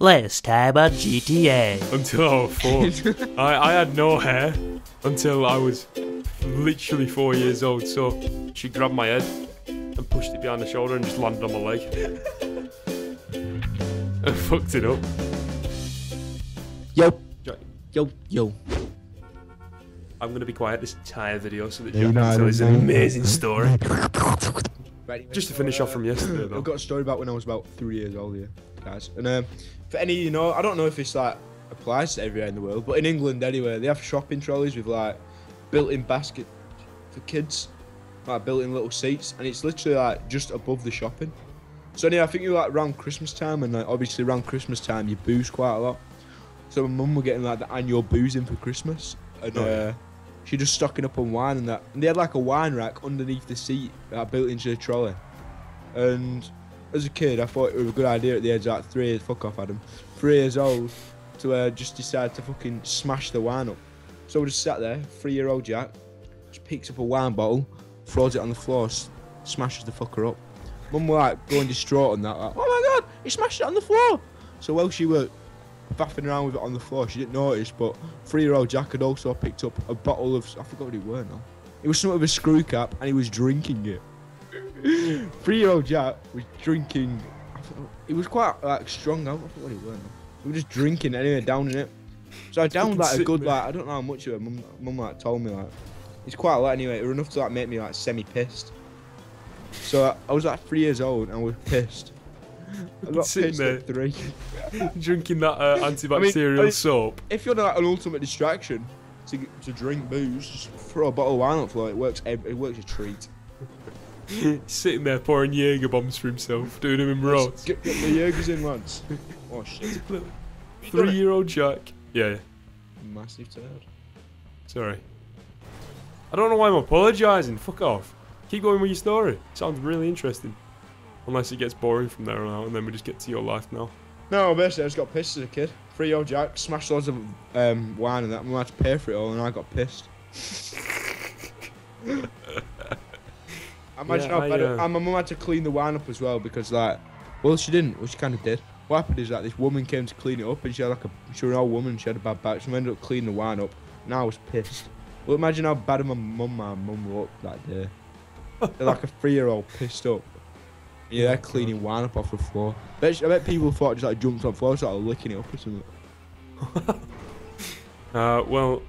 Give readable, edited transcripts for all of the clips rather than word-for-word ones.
Last time on GTA. Until I was 4. I had no hair until I was literally 4 years old. So she grabbed my head and pushed it behind the shoulder and just landed on my leg. And fucked it up. Yo. I'm going to be quiet this entire video so that Jack can tell his amazing story. Just to finish off from yesterday, though. I've got a story about when I was about 3 years old here, guys. And for any, I don't know if this like applies to everywhere in the world, but in England anyway, they have shopping trolleys with like built-in basket for kids, like built-in little seats, and it's literally like just above the shopping. So anyway, I think you're like around Christmas time, and like obviously around Christmas time you booze quite a lot. So my mum were getting like the annual boozing for Christmas, and she just stocking up on wine and that. And they had like a wine rack underneath the seat that built into the trolley. And as a kid, I thought it was a good idea at the age of like 3 years. Fuck off, Adam. 3 years old to just decide to fucking smash the wine up. So we just sat there, 3-year-old Jack, just picks up a wine bottle, throws it on the floor, smashes the fucker up. Mum were like going distraught on that, like, oh my god, he smashed it on the floor. So while she were faffing around with it on the floor, she didn't notice, but 3-year-old Jack had also picked up a bottle of, I forgot what it were now. It was something of a screw cap and he was drinking it. 3-year-old Jack was drinking, it was quite like strong, I forgot what it were now. We were just drinking anyway, downing it. So I downed like a good, like, I don't know how much of it, mum like told me like, it's quite a lot anyway, it was enough to like make me like semi-pissed. So I was like 3 years old and I was pissed. I got pissed at 3. Drinking that antibacterial soap. If you're like an ultimate distraction to drink booze, just throw a bottle of wine on the floor. It works a treat. Sitting there pouring Jaeger bombs for himself, doing him in rows. Get the Jaegers in once. Oh shit. 3-year-old Jack. Yeah. Massive turd. Sorry. I don't know why I'm apologising. Fuck off. Keep going with your story. Sounds really interesting. Unless it gets boring from there on out, and then we just get to your life now. No, basically I just got pissed as a kid. 3-year-old Jack smashed loads of wine and that. Mum had to pay for it all, and I got pissed. Imagine how bad. And my mum had to clean the wine up as well because, like, well, she didn't. Well, she kind of did. What happened is that this woman came to clean it up, and she had like she was an old woman. She had a bad back, so I ended up cleaning the wine up. And I was pissed. Well, imagine how bad my mum looked that day. They're like a 3-year-old pissed up. Yeah, they're cleaning wine up off the floor. I bet people thought I just like jumped on the floor, started licking it up or something. Well,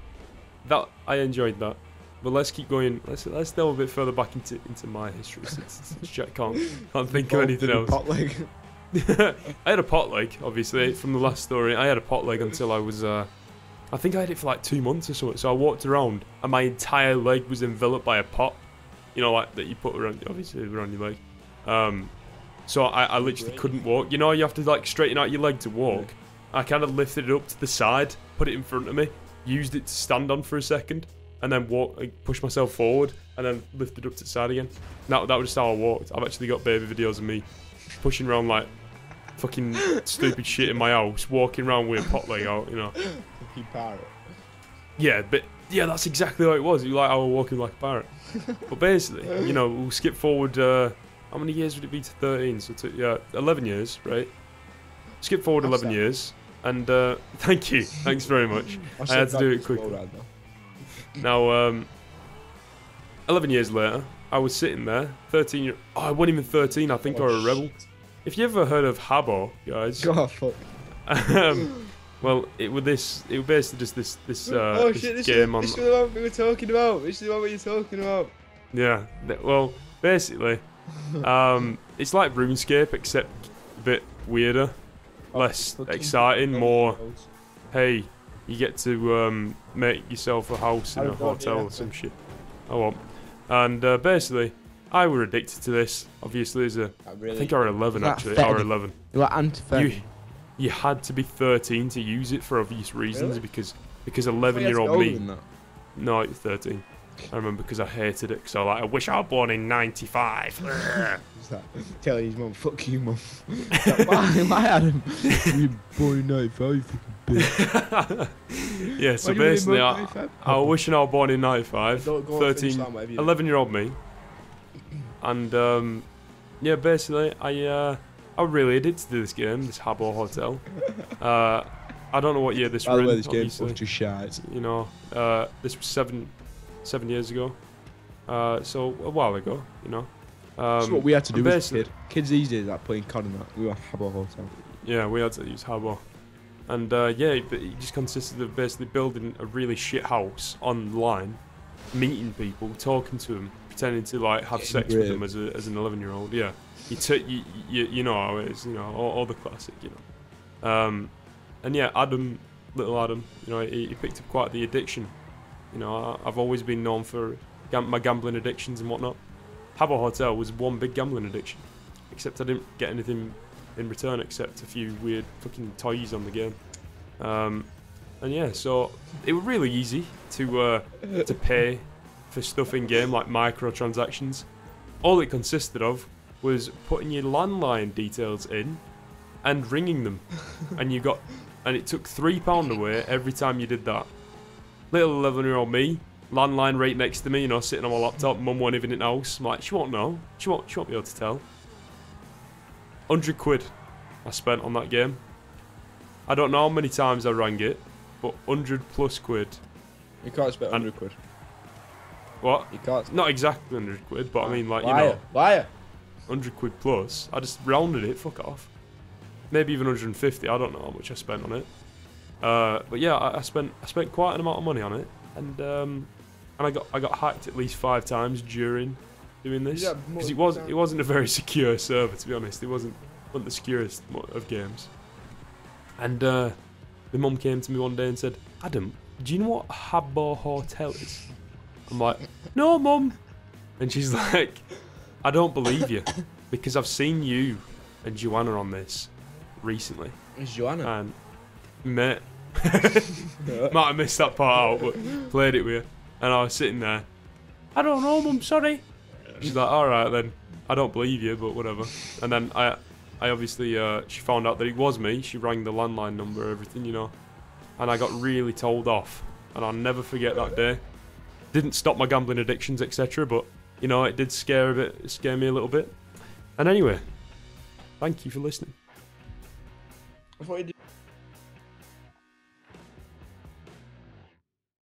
that I enjoyed that, but let's keep going. Let's delve a bit further back into my history since Jack can't think of anything else. Pot leg. I had a pot leg, obviously from the last story. I had a pot leg until I was, I think I had it for like 2 months or something. So I walked around and my entire leg was enveloped by a pot. You know, like that you put around, obviously around your leg. So I literally couldn't walk. You know, you have to like straighten out your leg to walk. I kind of lifted it up to the side, put it in front of me, used it to stand on for a second, and then push myself forward, and then lifted up to the side again. That was just how I walked. I've actually got baby videos of me pushing around like fucking stupid shit in my house, walking around with a pot leg out, you know. Fucking parrot. Yeah, but yeah, that's exactly how it was. You like I was walking like a parrot. But basically, you know, we'll skip forward. How many years would it be to 13? So yeah, 11 years, right? Skip forward 11 years, and thank you, thanks very much. I had to do it quickly. Now, 11 years later, I was sitting there, 13 oh, I wasn't even 13, I think I was a rebel. If you ever heard of Habbo, guys. God, fuck. Well, it was basically just this this game on. This is the one we were talking about. This is the one we were talking about. Yeah, well, basically, it's like RuneScape except a bit weirder, less exciting, more. Hey, you get to make yourself a house in a hotel or some shit. I won't. And basically, I were addicted to this. Obviously, I think I was 11 actually. I was 11. You were anti-fetish. You had to be 13 to use it for obvious reasons because 11-year-old me. No, it's 13. I remember because I hated it because I was like, I wish I was born in 95. Telling his mum, fuck you, mum. Why Adam? You born in 95, you fucking bitch. Yeah, so basically, I was wishing I was born in 95. 11-year-old me. And yeah, basically, I I'm really addicted to this game, this Habbo Hotel. I don't know what year this By the was way, in, this game's obviously. just shite. You know, this was seven years ago. So a while ago, you know. That's what we had to do as a basically- kid. Kids these days, like playing COD and that. We were Habbo Hotel. Yeah, we had to use Habbo. And yeah, it just consisted of basically building a really shit house online, meeting people, talking to them, pretending to like have sex with them as an 11-year-old. Yeah, you know how it is, you know, all the classic, you know. And yeah, little Adam, you know, he picked up quite the addiction. You know, I've always been known for my gambling addictions and whatnot. Habbo Hotel was one big gambling addiction, except I didn't get anything in return except a few weird fucking toys on the game. And yeah, so it was really easy to pay for stuff in game like microtransactions. All it consisted of was putting your landline details in and ringing them, and it took £3 away every time you did that. Little 11-year-old me, landline right next to me, you know, sitting on my laptop. Mum wasn't even in the house. I'm like, she won't know. She won't be able to tell. £100 I spent on that game. I don't know how many times I rang it, but 100+ quid. You can't spend 100 quid. What? You can't. Not exactly 100 quid, but I mean, like, you Liar. know, Liar. 100 quid plus. I just rounded it. Fuck off. Maybe even 150. I don't know how much I spent on it. But yeah, I spent quite an amount of money on it, and I got hacked at least 5 times during doing this, because it wasn't a very secure server, to be honest. It wasn't the securest of games. And my mum came to me one day and said, "Adam, do you know what Habbo Hotel is?" I'm like, "No, Mum." And she's like, "I don't believe you, because I've seen you and Joanna on this recently." It's Joanna. And mate, might have missed that part out, but played it with her. And I was sitting there, "I don't know, Mum, sorry." She's like, "Alright then, I don't believe you, but whatever." And then I obviously, she found out that it was me. She rang the landline number, everything, you know. And I got really told off. And I'll never forget that day. Didn't stop my gambling addictions, etc. But, you know, it did scare me a little bit. And anyway, thank you for listening. I thought you did.